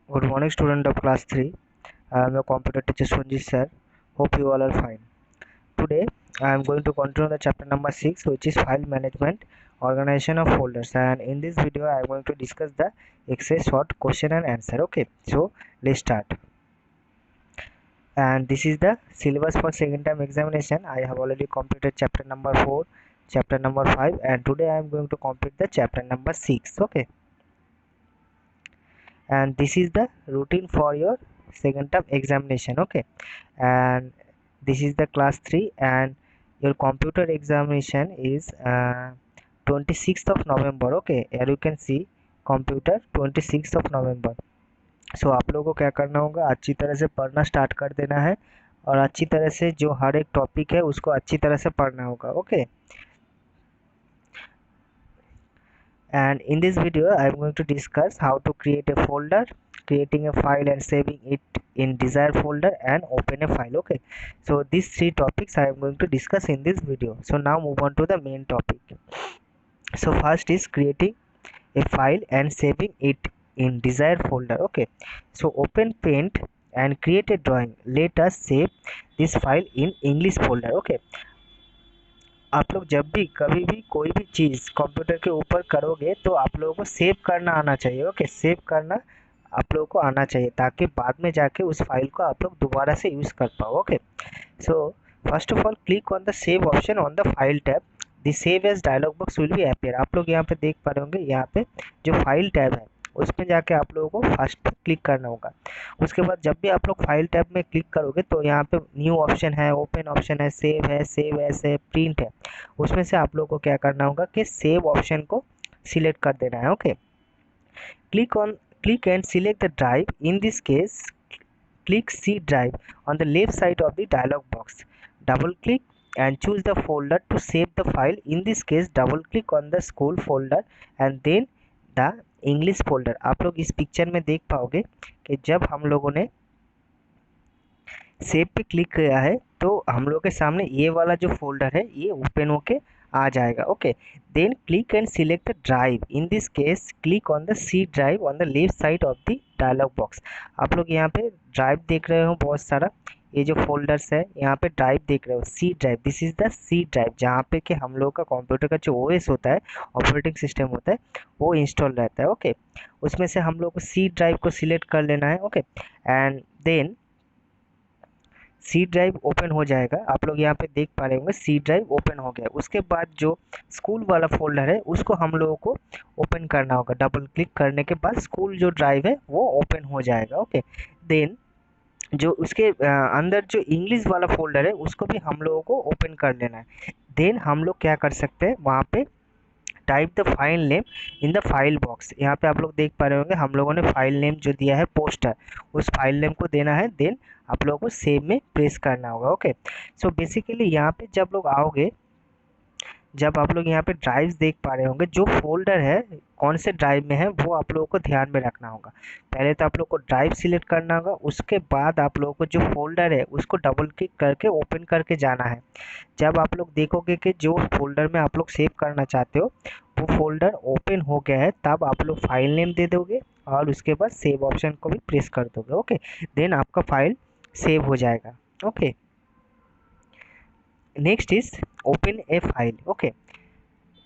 Good morning, student of class 3. I am your computer teacher Sunjit sir. Hope you all are fine. Today, I am going to continue the chapter number 6, which is file management, organization of folders. And in this video, I am going to discuss the exercise short question and answer. Okay, so let's start. And this is the syllabus for second term examination. I have already completed chapter number 4, chapter number 5, and today I am going to complete the chapter number 6. Okay, and this is the routine for your second term examination. Okay, and this is the class 3 and your computer examination is 26th of November. Okay, here you can see computer 26th of November. सो आप लोगों को क्या करना होगा, अच्छी तरह से पढ़ना स्टार्ट कर देना है और अच्छी तरह से जो हर एक टॉपिक है उसको अच्छी तरह से पढ़ना होगा. Okay, and in this video I am going to discuss how to create a folder, creating a file and saving it in desired folder, and open a file. Okay, so these three topics I am going to discuss in this video. So now move on to the main topic. So first is creating a file and saving it in desired folder. Okay, so open Paint and create a drawing. Let us save this file in English folder. Okay, आप लोग जब भी कभी भी कोई भी चीज़ computer के ऊपर करोगे तो आप लोगों को सेव करना आना चाहिए. ओके, सेव करना आप लोगों को आना चाहिए ताकि बाद में जाके उस फाइल को आप लोग दोबारा से यूज़ कर पाओ. Okay, so first of all click on the save option on the file tab. The save as dialog box will be appear. आप लोग यहाँ पे देख पा रहे होंगे, यहाँ पे जो फाइल टैब है उसमें जाके आप लोगों को फर्स्ट क्लिक करना होगा. उसके बाद जब भी आप लोग फाइल टैब में क्लिक करोगे तो यहाँ पे न्यू ऑप्शन है, ओपन ऑप्शन है, सेव एज है, प्रिंट है. उसमें से आप लोगों को क्या करना होगा कि सेव ऑप्शन को सिलेक्ट कर देना है. Okay, click and select the drive. In this case, click C drive on the left side of the dialog box. Double click and choose the folder to save the file. In this case, double click on the school folder and then the English folder. आप लोग इस picture में देख पाओगे कि जब हम लोगों ने सेव पे क्लिक किया है तो हम लोग के सामने ये वाला जो फोल्डर है ये ओपन होके आ जाएगा. Okay, then click and select the drive. In this case click on the C drive on the left side of the dialog box. आप लोग यहाँ पे ड्राइव देख रहे हो बहुत सारा, ये जो फोल्डर्स है यहाँ पे ड्राइव देख रहे हो, C drive. This is the C drive जहाँ पे कि हम लोग का कंप्यूटर का जो ओएस होता है, ऑपरेटिंग सिस्टम होता है, वो इंस्टॉल रहता है. ओके, उसमें से हम लोग को सी ड्राइव को सिलेक्ट कर लेना है. Okay, and then C drive open हो जाएगा. आप लोग यहाँ पे देख पा रहे होंगे सी ड्राइव ओपन हो गया. उसके बाद जो स्कूल वाला फोल्डर है उसको हम लोगों को ओपन करना होगा. डबल क्लिक करने के बाद स्कूल जो ड्राइव है वो ओपन हो जाएगा. ओके, देन जो उसके अंदर जो इंग्लिश वाला फोल्डर है उसको भी हम लोगों को ओपन कर लेना है. देन हम लोग क्या कर सकते हैं, वहाँ पे type the file name in the file box. यहाँ पे आप लोग देख पा रहे होंगे हम लोगों ने फाइल नेम जो दिया है पोस्टर, उस फाइल नेम को देना है. देन आप लोगों को सेव में प्रेस करना होगा. ओके, सो बेसिकली यहाँ पे जब लोग आओगे, जब आप लोग यहाँ पे ड्राइव्स देख पा रहे होंगे, जो फोल्डर है कौन से ड्राइव में है वो आप लोगों को ध्यान में रखना होगा. पहले तो आप लोग को ड्राइव सिलेक्ट करना होगा, उसके बाद आप लोगों को जो फोल्डर है उसको डबल क्लिक करके ओपन करके जाना है. जब आप लोग देखोगे कि जो फोल्डर में आप लोग सेव करना चाहते हो वो फोल्डर ओपन हो गया है, तब आप लोग फाइल नेम दे दोगे और उसके बाद सेव ऑप्शन को भी प्रेस कर दोगे. ओके, देन आपका फाइल सेव हो जाएगा. Okay, next is open a file. Okay,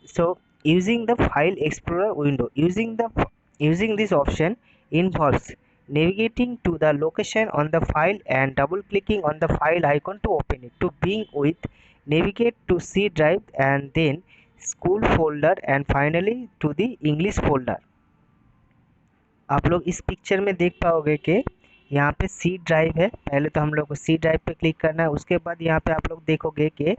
so using the file explorer window, using this option involves navigating to the location on the file and double clicking on the file icon to open it. To begin with, navigate to C drive and then school folder and finally to the English folder. आप लोग इस picture में देख पाओगे कि यहाँ पे C drive है. पहले तो हम लोग को सी ड्राइव पे क्लिक करना है. उसके बाद यहाँ पे आप लोग देखोगे कि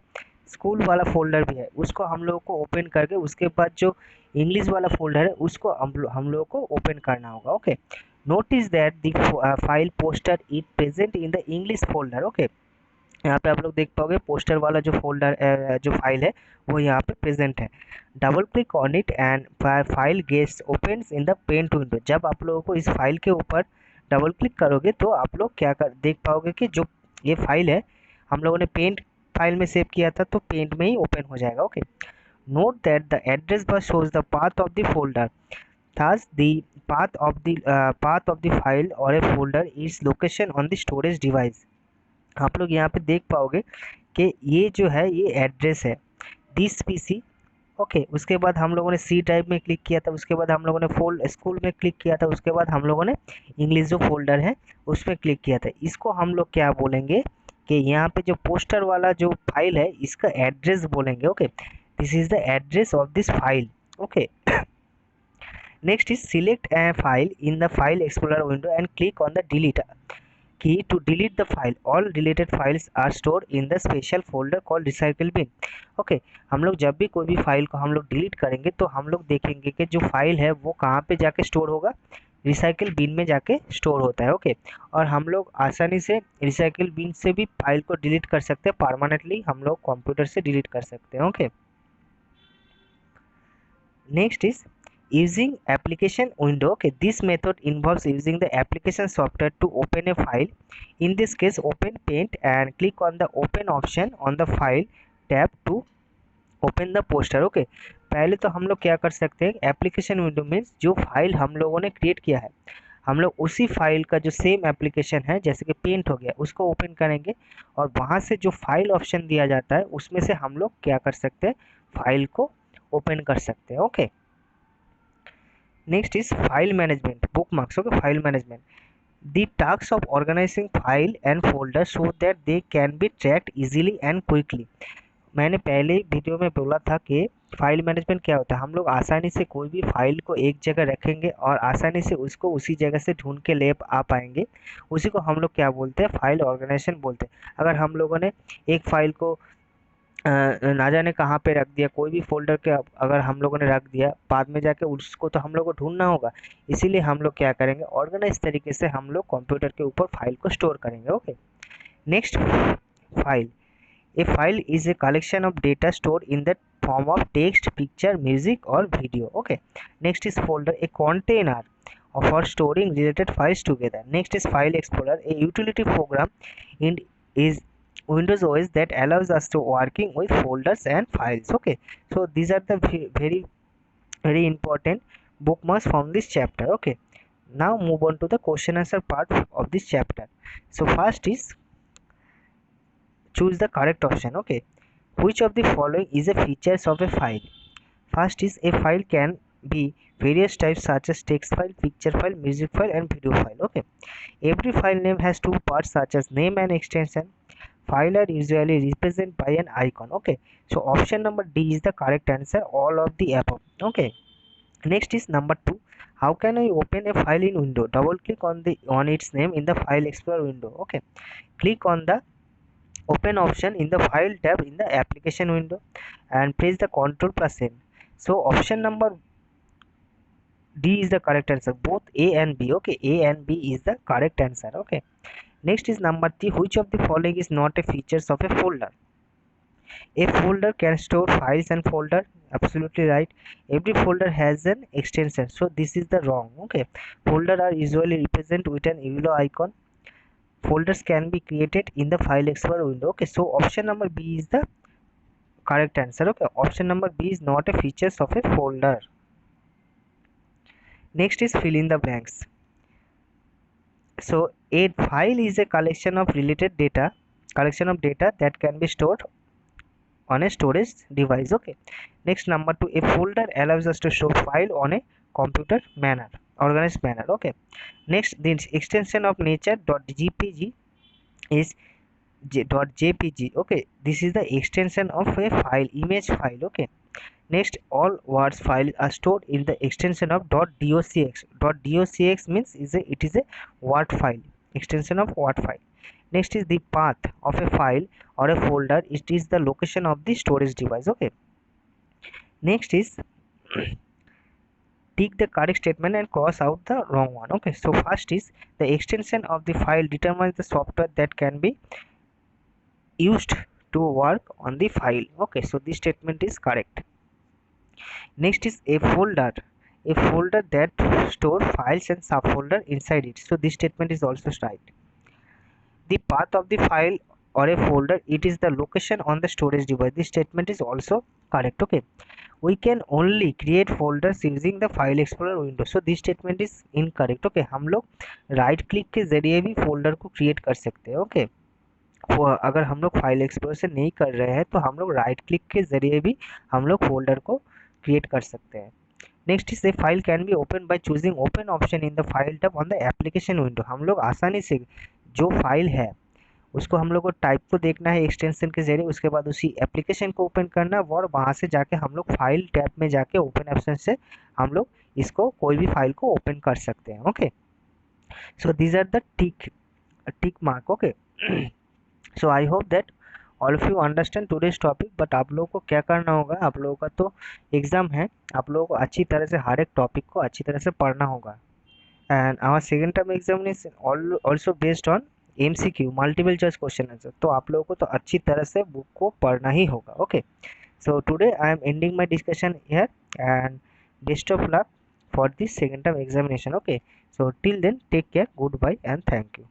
स्कूल वाला फोल्डर भी है, उसको हम लोग को ओपन करके उसके बाद जो इंग्लिश वाला फोल्डर है उसको हम लोग को ओपन करना होगा. Okay, notice that the file poster it present in the English folder. Okay, यहाँ पे आप लोग देख पाओगे पोस्टर वाला जो फोल्डर जो फाइल है वो यहाँ पे प्रेजेंट है. Double click on it and file gets opens in the Paint window. जब आप लोगों को इस फाइल के ऊपर डबल क्लिक करोगे तो आप लोग क्या कर देख पाओगे कि जो ये फाइल है हम लोगों ने पेंट फाइल में सेव किया था तो पेंट में ही ओपन हो जाएगा. Okay, note that the address bar shows the path of the folder. Thus, the path of the file or a folder is location on the storage device. आप लोग यहाँ पे देख पाओगे कि ये जो है ये एड्रेस है दिस पीसी। ओके, उसके बाद हम लोगों ने सी ड्राइव में क्लिक किया था, उसके बाद हम लोगों ने फोल्ड स्कूल में क्लिक किया था, उसके बाद हम लोगों ने इंग्लिश जो फोल्डर है उसमें क्लिक किया था। इसको हम लोग क्या बोलेंगे कि यहाँ पे जो पोस्टर वाला जो फाइल है इसका एड्रेस बोलेंगे। Okay, this is the address of this file. Okay, next is select a file in the file explorer window and click on the delete key to delete the file. All deleted files are stored in the special folder called recycle bin. Okay, हम लोग जब भी कोई भी file को हम लोग delete करेंगे तो हम लोग देखेंगे कि जो फाइल है वो कहाँ पे जाके स्टोर होगा, रिसाइकिल बिन में जाके स्टोर होता है। ओके, और हम लोग आसानी से रिसाइकिल बिन से भी फाइल को डिलीट कर सकते हैं, परमानेंटली हम लोग कंप्यूटर से डिलीट कर सकते हैं। Okay, next is using application window. Okay, this method involves using the application software to open a file. In this case, open paint and click on the open option on the file tab to open the poster. Okay, पहले तो हम लोग क्या कर सकते हैं, application window में जो फाइल हम लोगों ने क्रिएट किया है हम लोग उसी फाइल का जो सेम एप्लीकेशन है जैसे कि पेंट हो गया उसको ओपन करेंगे और वहाँ से जो फाइल ऑप्शन दिया जाता है उसमें से हम लोग क्या कर सकते हैं, फाइल को ओपन कर सकते हैं। Okay, next is file management, bookmarks. Okay, file management, the task of organizing file and folder so that they can be tracked easily and quickly. मैंने पहले वीडियो में बोला था कि फाइल मैनेजमेंट क्या होता है, हम लोग आसानी से कोई भी फाइल को एक जगह रखेंगे और आसानी से उसको उसी जगह से ढूंढ के ले आ पाएंगे, उसी को हम लोग क्या बोलते हैं, फाइल ऑर्गेनाइजेशन बोलते हैं। अगर हम लोगों ने एक फाइल को ना जाने कहाँ पे रख दिया, कोई भी फोल्डर के अगर हम लोगों ने रख दिया, बाद में जाके उसको तो हम लोग को ढूंढना होगा, इसीलिए हम लोग क्या करेंगे, ऑर्गेनाइज तरीके से हम लोग कंप्यूटर के ऊपर फाइल को स्टोर करेंगे। Okay, next, file, a file is a collection of data store in the form of text, picture, music और video. Okay, next is folder, a container for storing related files together. Next is File Explorer, a utility program in is Windows OS that allows us to working with folders and files. Okay, so these are the very important bookmarks from this chapter. Okay, now move on to the question answer part of this chapter. So first is choose the correct option. Okay, which of the following is a features of a file? First is a file can be various types such as text file, picture file, music file and video file. Okay, every file name has two parts such as name and extension. File are usually represented by an icon. Okay, so option number D is the correct answer, all of the above. Okay, next is number 2. How can I open a file in window? Double click on its name in the file explorer window. Okay, click on the open option in the file tab in the application window and press the Ctrl plus N. So option number D is the correct answer, both A and B. Okay, A and B is the correct answer. Okay, next is number 3. Which of the following is not a features of a folder? A folder can store files and folder, absolutely right. Every folder has an extension, so this is the wrong. Okay, folder are usually represented with an yellow icon. Folders can be created in the file explorer window. Okay, so option number B is the correct answer. Okay, option number B is not a features of a folder. Next is fill in the blanks. So a file is a collection of data that can be stored on a storage device. Okay, next number 2, a folder allows us to store file on a computer manner, organized manner. Okay, next, the extension of nature.jpg is .jpg. Okay, this is the extension of a file, image file. Okay, next, all words files are stored in the extension of .docx. .docx means it is a word file, extension of word file. Next is the path of a file or a folder, it is the location of the storage device. Okay, next is tick the correct statement and cross out the wrong one. Okay, so first is the extension of the file determines the software that can be used to work on the file. Okay, so this statement is correct. Next is a folder that store files and subfolder inside it, so this statement is also right. The path of the file or a folder, it is the location on the storage device, this statement is also correct. Okay, we can only create folders using the file explorer window, so this statement is incorrect. Okay हम लोग right click के जरिए भी folder को create कर सकते हैं। Okay अगर हम लोग फाइल एक्सप्लोरर से नहीं कर रहे हैं तो हम लोग राइट क्लिक के जरिए भी हम लोग फोल्डर को क्रिएट कर सकते हैं। Next is the file can be open by choosing open option in the file tab on the application window. हम लोग आसानी से जो फाइल है उसको हम लोग को टाइप को देखना है एक्सटेंशन के जरिए, उसके बाद उसी एप्लीकेशन को ओपन करना है और वहाँ से जाके हम लोग फाइल टैब में जाके ओपन ऑप्शन से हम लोग इसको कोई भी फाइल को ओपन कर सकते हैं। Okay so these are the tick mark. Okay so I hope that all of you understand today's topic. But आप लोगों को क्या करना होगा, आप लोगों का तो एग्जाम है, आप लोगों को अच्छी तरह से हर एक टॉपिक को अच्छी तरह से पढ़ना होगा। And our second term examination also based on MCQ multiple choice question answer, तो आप लोगों को तो अच्छी तरह से बुक को पढ़ना ही होगा। Okay so today I am ending my discussion here and best of luck for this second term examination. Okay so till then take care, goodbye and thank you.